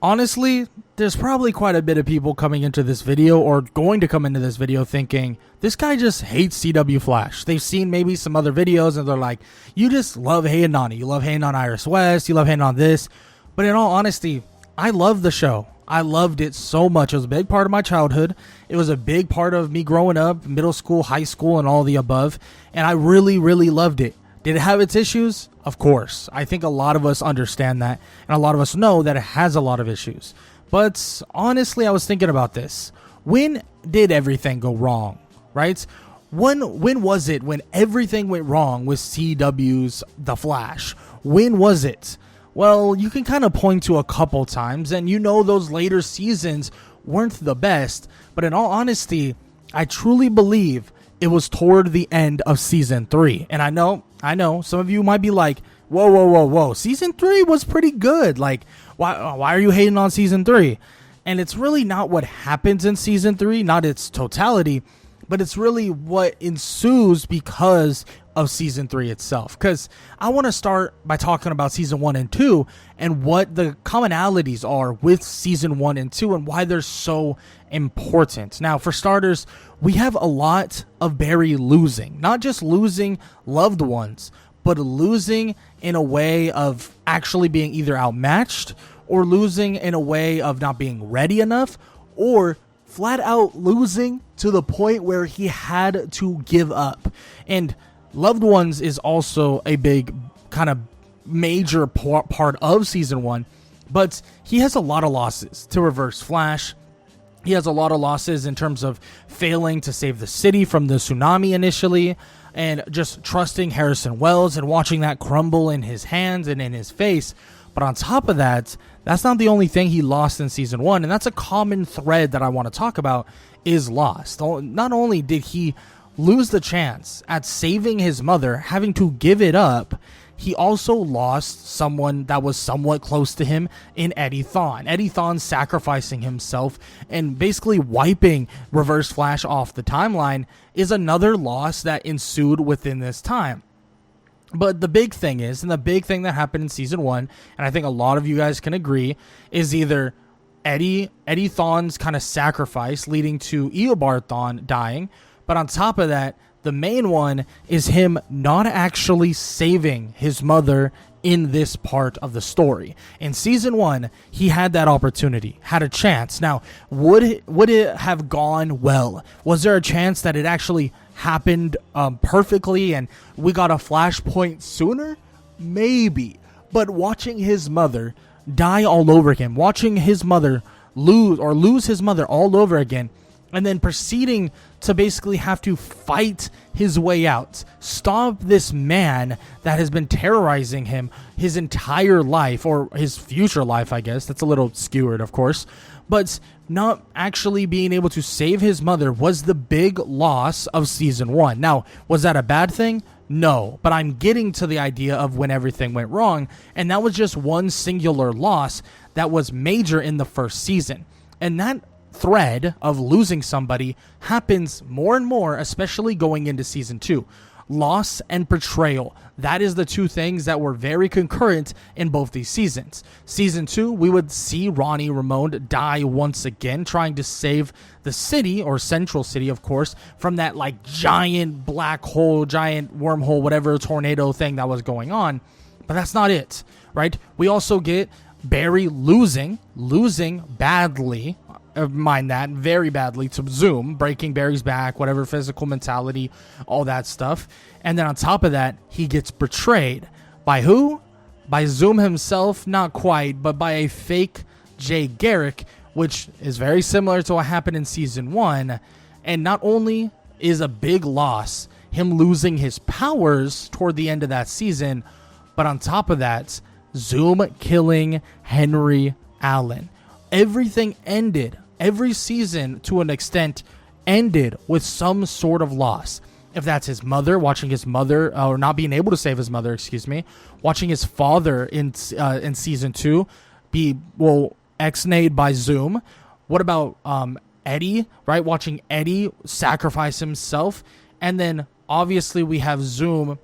Honestly, there's probably quite a bit of people coming into this video or going to come into this video thinking, this guy just hates CW Flash. They've seen maybe some other videos and they're like, you just love hating on it. You love hating on Iris West. You love hating on this. But in all honesty, I love the show. I loved it so much. It was a big part of my childhood. It was a big part of me growing up, middle school, high school, and all the above. And I really, really loved it. Did it have its issues? Of course. I think a lot of us understand that, and a lot of us know that it has a lot of issues. But honestly, I was thinking about this. When did everything go wrong, right? When was it when everything went wrong with CW's The Flash? When was it? Well, you can kind of point to a couple times, and you know those later seasons weren't the best. But in all honesty, I truly believe it was toward the end of season 3. And I know, some of you might be like, whoa. Season 3 was pretty good. Like, why are you hating on season 3? And it's really not what happens in season 3, not its totality, but it's really what ensues because of season 3 itself. Because I want to start by talking about season 1 and 2 and what the commonalities are with season 1 and 2 and why they're so important. Now, for starters, we have a lot of Barry losing, not just losing loved ones, but losing in a way of actually being either outmatched or losing in a way of not being ready enough or flat out losing to the point where he had to give up. And loved ones is also a big kind of major part of season 1, but he has a lot of losses to Reverse Flash. He has a lot of losses in terms of failing to save the city from the tsunami initially and just trusting Harrison Wells and watching that crumble in his hands and in his face. But on top of that, that's not the only thing he lost in season 1, and that's a common thread that I want to talk about is lost. Not only did he lose the chance at saving his mother, having to give it up, he also lost someone that was somewhat close to him in Eddie Thawne. Eddie Thawne sacrificing himself and basically wiping Reverse Flash off the timeline is another loss that ensued within this time. But the big thing is, and the big thing that happened in season 1, and I think a lot of you guys can agree, is either Eddie Thawne's kind of sacrifice leading to Eobard Thawne dying, but on top of that, the main one is him not actually saving his mother in this part of the story. In season 1, he had that opportunity, had a chance. Now, would it have gone well? Was there a chance that it actually happened perfectly and we got a Flashpoint sooner? Maybe. But watching his mother die all over again, watching his mother lose his mother all over again, and then proceeding to basically have to fight his way out, stop this man that has been terrorizing him his entire life, or his future life, I guess. That's a little skewered, of course. But not actually being able to save his mother was the big loss of season 1. Now, was that a bad thing? No, but I'm getting to the idea of when everything went wrong, and that was just one singular loss that was major in the first season. And that thread of losing somebody happens more and more, especially going into season 2. Loss and betrayal. That is the two things that were very concurrent in both these seasons. Season 2, we would see Ronnie Ramone die once again, trying to save the city, or Central City, of course, from that like giant black hole, giant wormhole, whatever tornado thing that was going on. But that's not it, right? We also get Barry losing badly. Mind that, very badly, to Zoom, breaking Barry's back, whatever, physical mentality, all that stuff. And then on top of that, he gets betrayed. By who? By Zoom himself, not quite, but by a fake Jay Garrick, which is very similar to what happened in season 1. And not only is a big loss him losing his powers toward the end of that season, but on top of that, Zoom killing Henry Allen. Everything ended. Every season, to an extent, ended with some sort of loss. If that's his mother, watching his mother, or not being able to save his mother, watching his father in season 2 be, ex-nayed by Zoom. What about Eddie, right? Watching Eddie sacrifice himself. And then, obviously, we have Zoom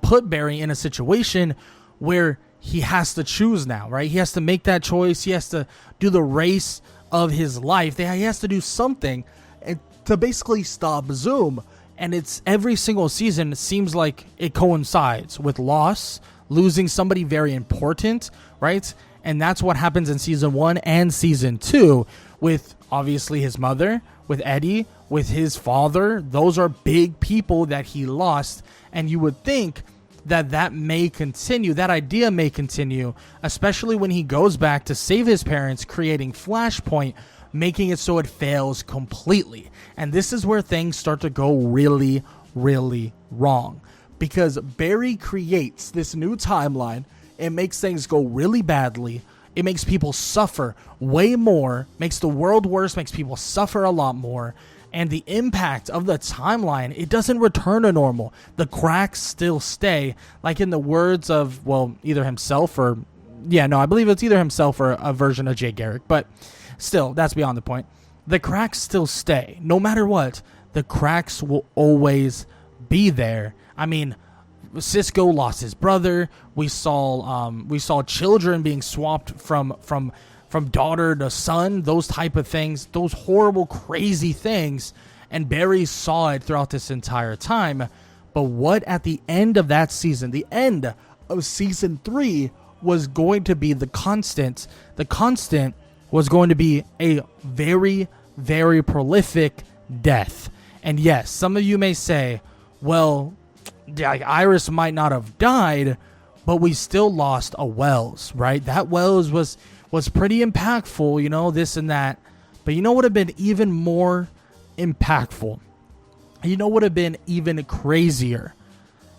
put Barry in a situation where he has to choose now, right? He has to make that choice. He has to do the race of his life. He has to do something to basically stop Zoom. And it's every single season, it seems like it coincides with loss, losing somebody very important, right? And that's what happens in season 1 and season 2 with obviously his mother, with Eddie, with his father. Those are big people that he lost. And you would think that may continue, that idea may continue, especially when he goes back to save his parents, creating Flashpoint, making it so it fails completely. And this is where things start to go really, really wrong. Because Barry creates this new timeline. It makes things go really badly. It makes people suffer way more, makes the world worse, makes people suffer a lot more. And the impact of the timeline, it doesn't return to normal. The cracks still stay, like in the words of, well, either himself or, I believe it's either himself or a version of Jay Garrick. But still, that's beyond the point. The cracks still stay. No matter what, the cracks will always be there. I mean, Cisco lost his brother. We saw children being swapped from daughter to son, those type of things, those horrible, crazy things. And Barry saw it throughout this entire time. But what at the end of that season, the end of season 3, was going to be the constant? The constant was going to be a very, very prolific death. And yes, some of you may say, well, Iris might not have died, but we still lost a Wells, right? That Wells was pretty impactful, this and that. But you know what would have been even more impactful? You know what would have been even crazier?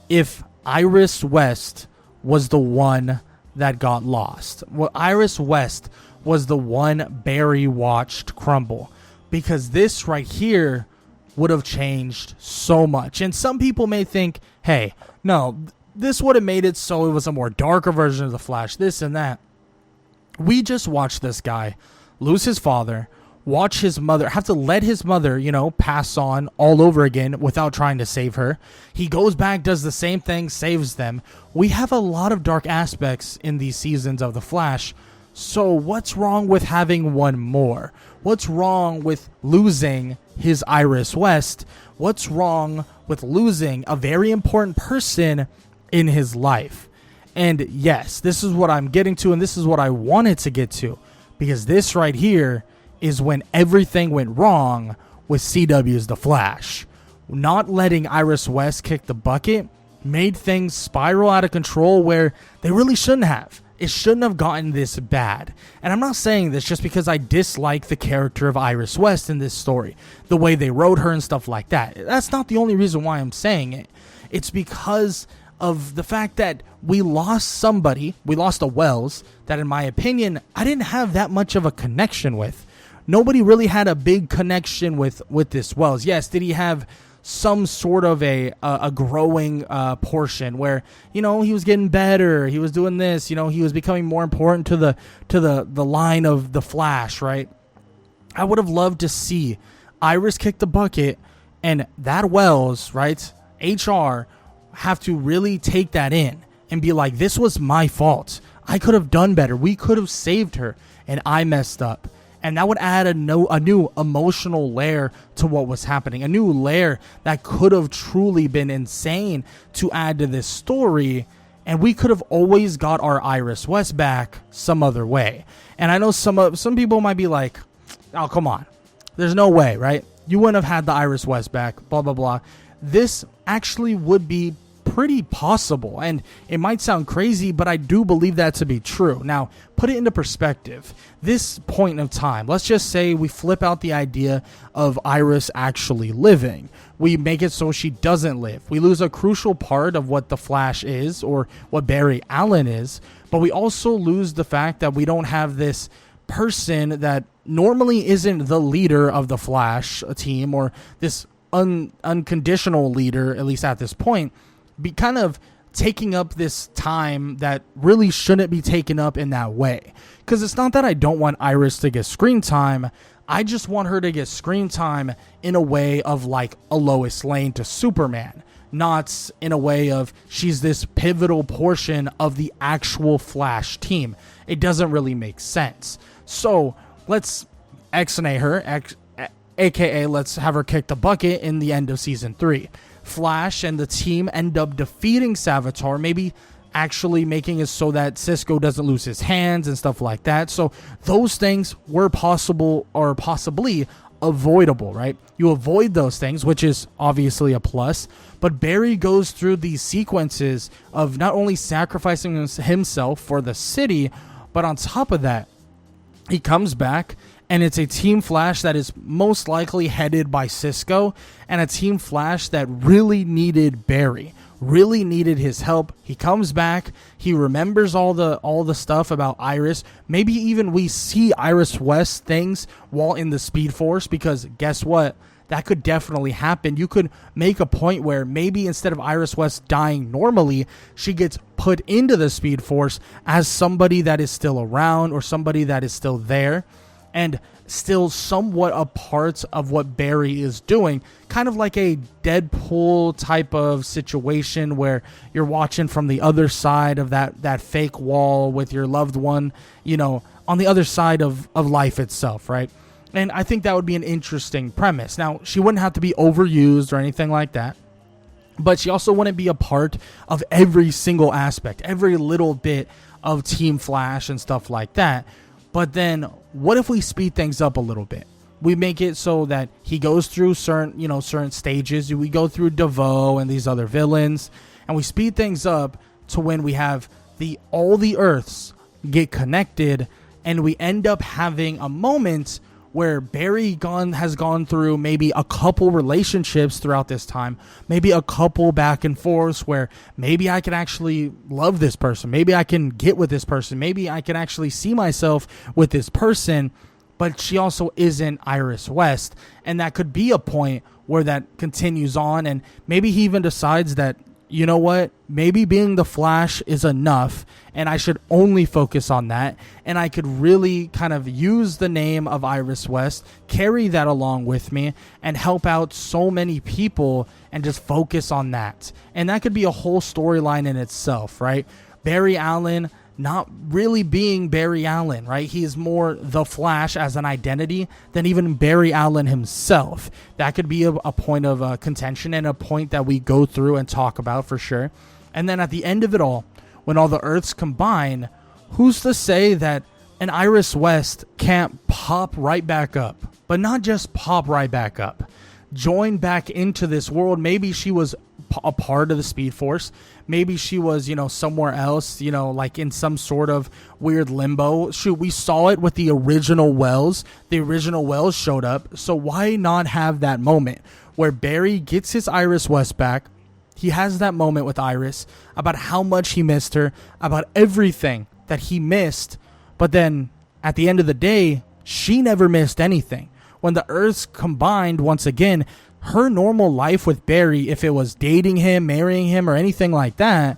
If Iris West was the one that got lost. Well, Iris West was the one Barry watched crumble. Because this right here would have changed so much. And some people may think, hey, no, this would have made it so it was a more darker version of the Flash, this and that. We just watched this guy lose his father, watch his mother, have to let his mother, pass on all over again without trying to save her. He goes back, does the same thing, saves them. We have a lot of dark aspects in these seasons of The Flash. So what's wrong with having one more? What's wrong with losing his Iris West? What's wrong with losing a very important person in his life? And yes, this is what I'm getting to, and this is what I wanted to get to, because this right here is when everything went wrong with CW's The Flash. Not letting Iris West kick the bucket made things spiral out of control where they really shouldn't have. It shouldn't have gotten this bad. And I'm not saying this just because I dislike the character of Iris West in this story, the way they wrote her and stuff like that. That's not the only reason why I'm saying it. It's because of the fact that we lost somebody, we lost a Wells, that in my opinion, I didn't have that much of a connection with. Nobody really had a big connection with this Wells. Yes, did he have some sort of a growing portion where, he was getting better, he was doing this, he was becoming more important to the line of the Flash, right? I would have loved to see Iris kick the bucket and that Wells, right, HR, have to really take that in and be like, this was my fault. I could have done better. We could have saved her and I messed up. And that would add a new emotional layer to what was happening. A new layer that could have truly been insane to add to this story. And we could have always got our Iris West back some other way. And I know some people might be like, oh, come on. There's no way, right? You wouldn't have had the Iris West back, blah, blah, blah. This actually would be pretty possible, and it might sound crazy, but I do believe that to be true. Now, put it into perspective. This point of time, let's just say we flip out the idea of Iris actually living. We make it so she doesn't live. We lose a crucial part of what the Flash is, or what Barry Allen is, but we also lose the fact that we don't have this person that normally isn't the leader of the Flash team, or this unconditional leader, at least at this point, be kind of taking up this time that really shouldn't be taken up in that way. Because it's not that I don't want Iris to get screen time. I just want her to get screen time in a way of like a Lois Lane to Superman. not in a way of she's this pivotal portion of the actual Flash team. It doesn't really make sense. So let's X-nay her, aka let's have her kick the bucket in the end of season 3. Flash and the team end up defeating Savitar, maybe actually making it so that Cisco doesn't lose his hands and stuff like that. So those things were possible or possibly avoidable, right? You avoid those things, which is obviously a plus. But Barry goes through these sequences of not only sacrificing himself for the city, but on top of that, he comes back and it's a Team Flash that is most likely headed by Cisco, and a Team Flash that really needed Barry, really needed his help. He comes back, he remembers all the stuff about Iris. Maybe even we see Iris West things while in the Speed Force, because guess what? That could definitely happen. You could make a point where maybe instead of Iris West dying normally, she gets put into the Speed Force as somebody that is still around or somebody that is still there and still somewhat a part of what Barry is doing. Kind of like a Deadpool type of situation where you're watching from the other side of that fake wall with your loved one, you know, on the other side of life itself, right? And I think that would be an interesting premise. Now, she wouldn't have to be overused or anything like that, but she also wouldn't be a part of every single aspect, every little bit of Team Flash and stuff like that. But then what if we speed things up a little bit? We make it so that he goes through certain stages. We go through DeVoe and these other villains, and we speed things up to when we have all the Earths get connected, and we end up having a moment where Barry has gone through maybe a couple relationships throughout this time, maybe a couple back and forths where maybe I can actually love this person, maybe I can get with this person, maybe I can actually see myself with this person, but she also isn't Iris West. And that could be a point where that continues on, and maybe he even decides that, you know what, maybe being the Flash is enough and I should only focus on that, and I could really kind of use the name of Iris West, carry that along with me, and help out so many people and just focus on that. And that could be a whole storyline in itself, right? Barry Allen not really being Barry Allen, right? He is more the Flash as an identity than even Barry Allen himself. That could be a point of contention and a point that we go through and talk about for sure. And then at the end of it all, when all the Earths combine, who's to say that an Iris West can't pop right back up? But not just pop right back up. Join back into this world. Maybe she was a part of the Speed Force. Maybe she was, somewhere else, like in some sort of weird limbo. Shoot, we saw it with the original Wells. The original Wells showed up. So why not have that moment where Barry gets his Iris West back? He has that moment with Iris about how much he missed her, about everything that he missed. But then at the end of the day, she never missed anything. When the Earths combined once again, her normal life with Barry, if it was dating him, marrying him, or anything like that,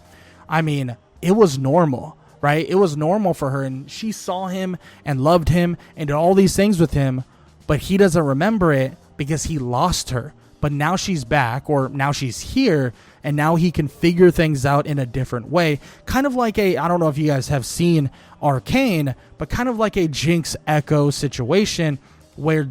I mean, it was normal, right? It was normal for her, and she saw him and loved him and did all these things with him, but he doesn't remember it because he lost her. But now she's back, or now she's here, and now he can figure things out in a different way. Kind of like I don't know if you guys have seen Arcane, but kind of like a Jinx Echo situation where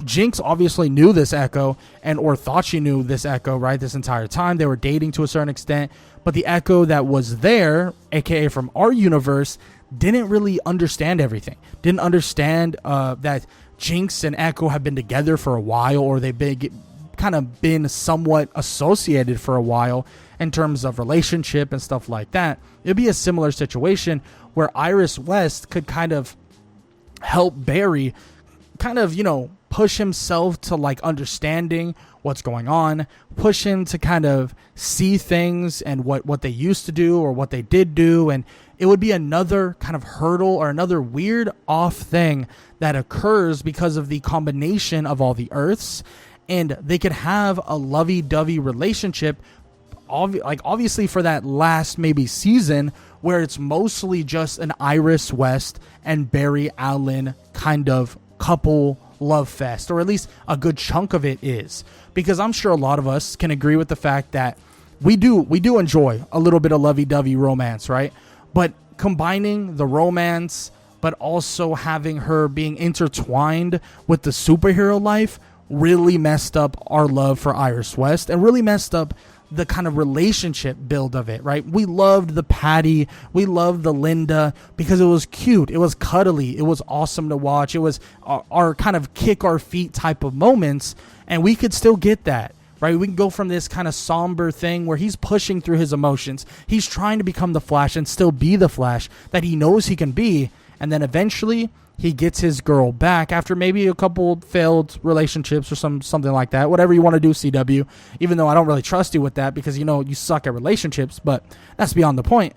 Jinx obviously knew this Echo or thought she knew this Echo, right, this entire time. They were dating to a certain extent, but the Echo that was there, aka from our universe, didn't really understand everything. Didn't understand that Jinx and Echo have been together for a while, or they've been somewhat associated for a while in terms of relationship and stuff like that. It'd be a similar situation where Iris West could kind of help Barry kind of, push himself to like understanding what's going on, push him to kind of see things and what they used to do or what they did do. And it would be another kind of hurdle or another weird off thing that occurs because of the combination of all the Earths, and they could have a lovey-dovey relationship, obviously for that last maybe season where it's mostly just an Iris West and Barry Allen kind of couple love fest, or at least a good chunk of it is, because I'm sure a lot of us can agree with the fact that we do enjoy a little bit of lovey-dovey romance, right? But combining the romance, but also having her being intertwined with the superhero life really messed up our love for Iris West and really messed up the kind of relationship build of it, right? We loved the Patty, we loved the Linda because it was cute, it was cuddly, it was awesome to watch, it was our kind of kick our feet type of moments, and we could still get that, right? We can go from this kind of somber thing where he's pushing through his emotions, he's trying to become the Flash and still be the Flash that he knows he can be, and then eventually he gets his girl back after maybe a couple failed relationships or something like that. Whatever you want to do, CW, even though I don't really trust you with that because, you know, you suck at relationships, but that's beyond the point.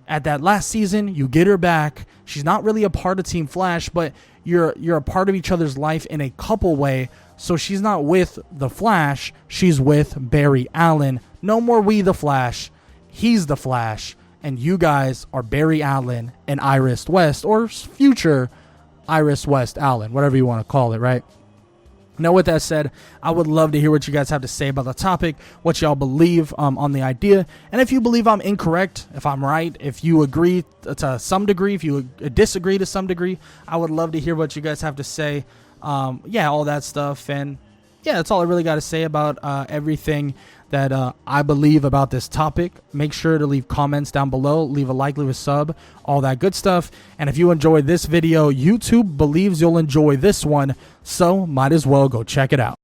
At that last season, you get her back. She's not really a part of Team Flash, but you're a part of each other's life in a couple way. So she's not with the Flash, she's with Barry Allen. No more we the Flash. He's the Flash. And you guys are Barry Allen and Iris West, or future Iris West Allen, whatever you want to call it, right? Now, with that said, I would love to hear what you guys have to say about the topic, what y'all believe on the idea, and if you believe I'm incorrect, if I'm right, if you agree to some degree, if you disagree to some degree, I would love to hear what you guys have to say. Yeah, all that stuff, and yeah, that's all I really got to say about everything that I believe about this topic. Make sure to leave comments down below, leave a like, leave a sub, all that good stuff. And if you enjoyed this video, YouTube believes you'll enjoy this one, so might as well go check it out.